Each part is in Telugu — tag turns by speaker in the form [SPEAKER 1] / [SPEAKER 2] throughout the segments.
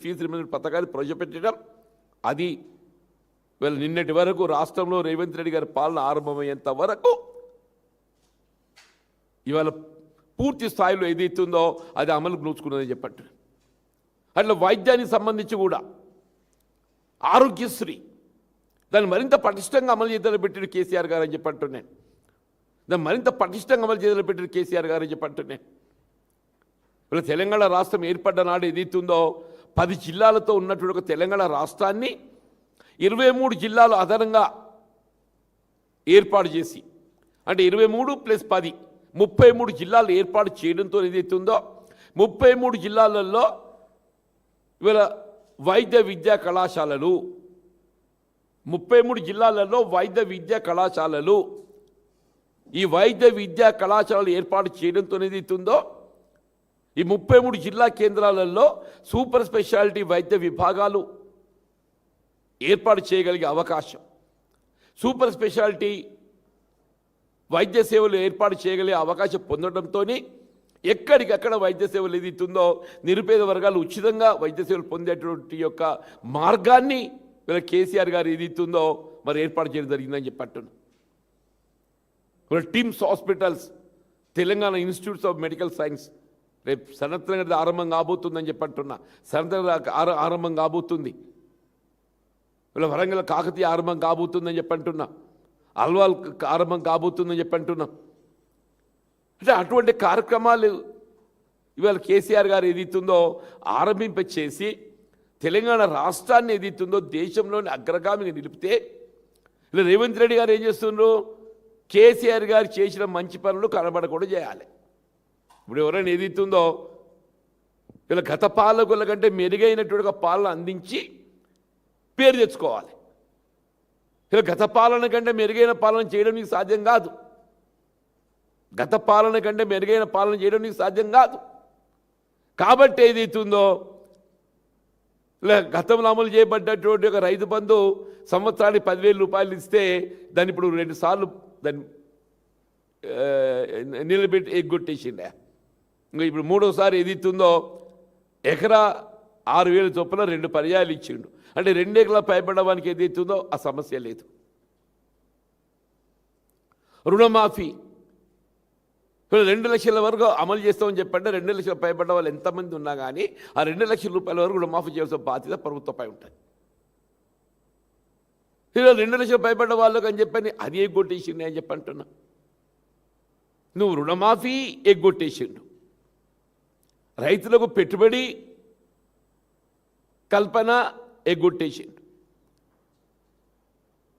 [SPEAKER 1] ఫీజు రీయింబర్స్మెంట్ పథకాన్ని ప్రవేశపెట్టడం, అది వీళ్ళ నిన్నటి వరకు రాష్ట్రంలో రేవంత్ రెడ్డి గారి పాలన ఆరంభమయ్యేంత వరకు ఇవాళ పూర్తి స్థాయిలో ఏదైతుందో అది అమలుకు నోచుకున్నదని చెప్పట్టు. అట్లా వైద్యానికి సంబంధించి కూడా ఆరోగ్యశ్రీ దాన్ని మరింత పటిష్టంగా అమలు చేయాలని పెట్టిన కేసీఆర్ గారు అని చెప్పంటున్నాను. దాన్ని మరింత పటిష్టంగా అమలు చేయాలని పెట్టిన కేసీఆర్ గారు అని చెప్పంటున్నాను. ఇలా తెలంగాణ రాష్ట్రం ఏర్పడ్డ నాడు ఏదైతుందో 10 జిల్లాలతో ఉన్నటువంటి ఒక తెలంగాణ రాష్ట్రాన్ని 23 జిల్లాలు అదనంగా ఏర్పాటు చేసి, అంటే 23 + 10 33 జిల్లాలు ఏర్పాటు చేయడంతో ఏదైతుందో 33 జిల్లాలలో ఇవాళ వైద్య విద్యా కళాశాలలు, 33 జిల్లాలలో వైద్య విద్యా కళాశాలలు, ఈ వైద్య విద్యా కళాశాలలు ఏర్పాటు చేయడంతో ఏదైతుందో ఈ 33 జిల్లా కేంద్రాలలో సూపర్ స్పెషాలిటీ వైద్య విభాగాలు ఏర్పాటు చేయగలిగే అవకాశం, సూపర్ స్పెషాలిటీ వైద్య సేవలు ఏర్పాటు చేయగలిగే అవకాశం పొందడంతో ఎక్కడికక్కడ వైద్య సేవలు ఏదైతుందో నిరుపేద వర్గాలు ఉచితంగా వైద్య సేవలు పొందేటువంటి యొక్క మార్గాన్ని వీళ్ళ కేసీఆర్ గారు ఏదైతుందో మరి ఏర్పాటు చేయడం జరిగిందని చెప్పట్టును. TIMS hospitals, Telangana institutes of medical science రేపు సనత్ ఆరంభం కాబోతుందని చెప్పంటున్నా. సనత్ ఆరంభం కాబోతుంది, వీళ్ళ వరంగల్ కాకతీయ ఆరంభం కాబోతుందని చెప్పంటున్నా, అల్వాల్ ఆరంభం కాబోతుందని చెప్పంటున్నా. అంటే అటువంటి కార్యక్రమాలు ఇవాళ కేసీఆర్ గారు ఏదైతుందో ఆరంభింపచేసి తెలంగాణ రాష్ట్రాన్ని ఏదైతుందో దేశంలోని అగ్రగామిని నిలిపితే, ఇలా రేవంత్ రెడ్డి గారు ఏం చేస్తున్నారు, కేసీఆర్ గారు చేసిన మంచి పనులు కనబడకుండా చేయాలి. ఇప్పుడు ఎవరైనా ఏదైతుందో ఇలా గత పాలకుల కంటే మెరుగైనటువంటి పాలన అందించి పేరు తెచ్చుకోవాలి. ఇలా గత పాలన కంటే మెరుగైన పాలన చేయడం నీకు సాధ్యం కాదు. గత పాలన కంటే మెరుగైన పాలన చేయడం నీకు సాధ్యం కాదు. కాబట్టి ఏదైతుందో ఇలా గతంలో అమలు చేయబడ్డటువంటి ఒక రైతు బంధు సంవత్సరానికి 10,000 రూపాయలు ఇస్తే దాన్ని ఇప్పుడు 2 సార్లు దాన్ని నిలబెట్టి ఎగ్గొట్టేసిండే. ఇంకా ఇప్పుడు 3వసారి ఏదైతుందో ఎకరా 6,000 చొప్పున 2 పర్యాయాలు ఇచ్చిండు. అంటే 2 ఎకరాల పైబడడానికి ఏదైతుందో ఆ సమస్య లేదు. రుణమాఫీ 2 లక్షల వరకు అమలు చేస్తామని చెప్పంటే 2 లక్షల పైబడ్డ వాళ్ళు ఎంతమంది ఉన్నా కానీ ఆ 2 లక్షల రూపాయల వరకు రుణమాఫీ చేయాల్సిన బాధ్యత ప్రభుత్వంపై ఉంటుంది. ఇలా 2 లక్షల పైబడ్డ వాళ్ళకి అని చెప్పని అది ఎగ్గొట్టేసిండు అని చెప్పి అంటున్నా. నువ్వు రుణమాఫీ ఎగ్గొట్టేసిండు, రైతులకు పెట్టుబడి కల్పన ఎగ్గొట్టేసిండు.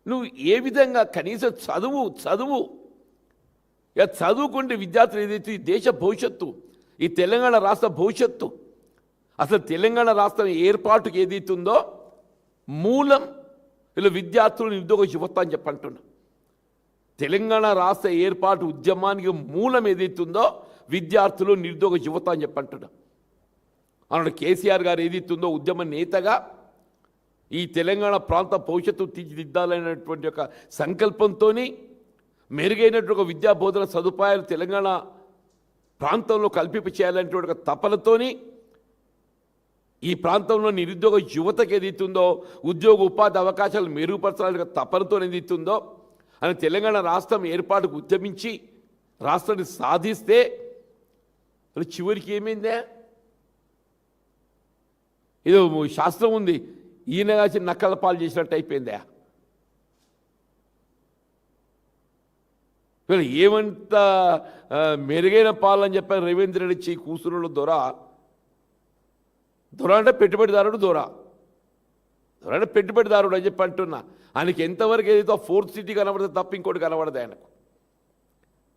[SPEAKER 1] నువ్వు ఏ విధంగా కనీసం చదువు ఇక చదువుకుంటే విద్యార్థులు ఏదైతే ఈ దేశ భవిష్యత్తు, ఈ తెలంగాణ రాష్ట్ర భవిష్యత్తు, అసలు తెలంగాణ రాష్ట్రం ఏర్పాటుకు ఏదైతుందో మూలం ఇలా విద్యార్థులు నిరుద్యోగ యువత అని చెప్పంటున్నా. తెలంగాణ రాష్ట్ర ఏర్పాటు ఉద్యమానికి మూలం ఏదైతుందో విద్యార్థులు నిరుద్యోగ యువత అని చెప్పంటున్నా. అన్నాడు కేసీఆర్ గారు ఏదైతుందో ఉద్యమ నేతగా ఈ తెలంగాణ ప్రాంత భవిష్యత్తు తీర్చిదిద్దాలనేటువంటి ఒక సంకల్పంతో మెరుగైనటువంటి ఒక విద్యా బోధన సదుపాయాలు తెలంగాణ ప్రాంతంలో కల్పింప చేయాలనేటువంటి ఒక తపనతోని ఈ ప్రాంతంలో నిరుద్యోగ యువతకు ఏదైతుందో ఉద్యోగ ఉపాధి అవకాశాలు మెరుగుపరచాలని తపనతో ఏదైతుందో అని తెలంగాణ రాష్ట్రం ఏర్పాటుకు ఉద్యమించి రాష్ట్రాన్ని సాధిస్తే చివరికి ఏమైందే, ఏదో శాస్త్రం ఉంది, ఈయన కాసి నక్కల పాలు చేసినట్టు అయిపోయిందా. ఏమంత మెరుగైన పాలని చెప్పారు రేవంత్ రెడ్డి కూసురుడు దొర అంటే పెట్టుబడిదారుడు, దొర అంటే పెట్టుబడిదారుడు అని చెప్పి అంటున్నా. ఆయనకి ఎంతవరకు ఏదైతే 4th సిటీ కనబడుతుంది తప్ప ఇంకోటి కనబడదు.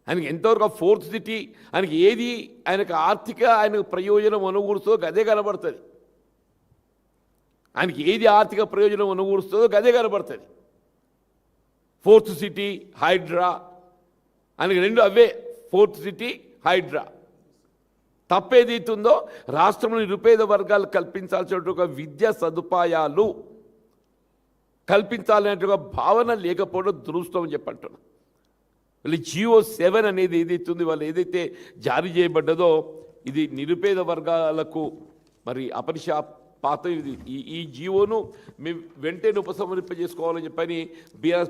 [SPEAKER 1] ఆయనకి ఎంతవరకు 4th సిటీ, ఆయనకి ఏది ఆయనకు ఆయనకు ప్రయోజనం అనుకూరుస్తుందో గదే కనబడుతుంది. ఆయనకి ఏది ఆర్థిక ప్రయోజనం అనుకూరుస్తుందో గదే కనబడుతుంది. 4th సిటీ, హైడ్రా, ఆయనకి 2 అవే, 4th సిటీ, హైడ్రా. తప్పేదైతుందో రాష్ట్రంలో నిరుపేద వర్గాలు కల్పించాల్సిన ఒక విద్యా సదుపాయాలు కల్పించాలనే ఒక భావన లేకపోవడం దురదృష్టం అని చెప్పంటున్నాను. వీళ్ళు GO 7 అనేది ఏదైతుంది వాళ్ళు ఏదైతే జారీ చేయబడ్డదో ఇది నిరుపేద వర్గాలకు మరి పాత ఇది ఈ జీవోను మేము వెంటనే ఉపసంహరింపజేసుకోవాలని చెప్పని బీఆర్ఎస్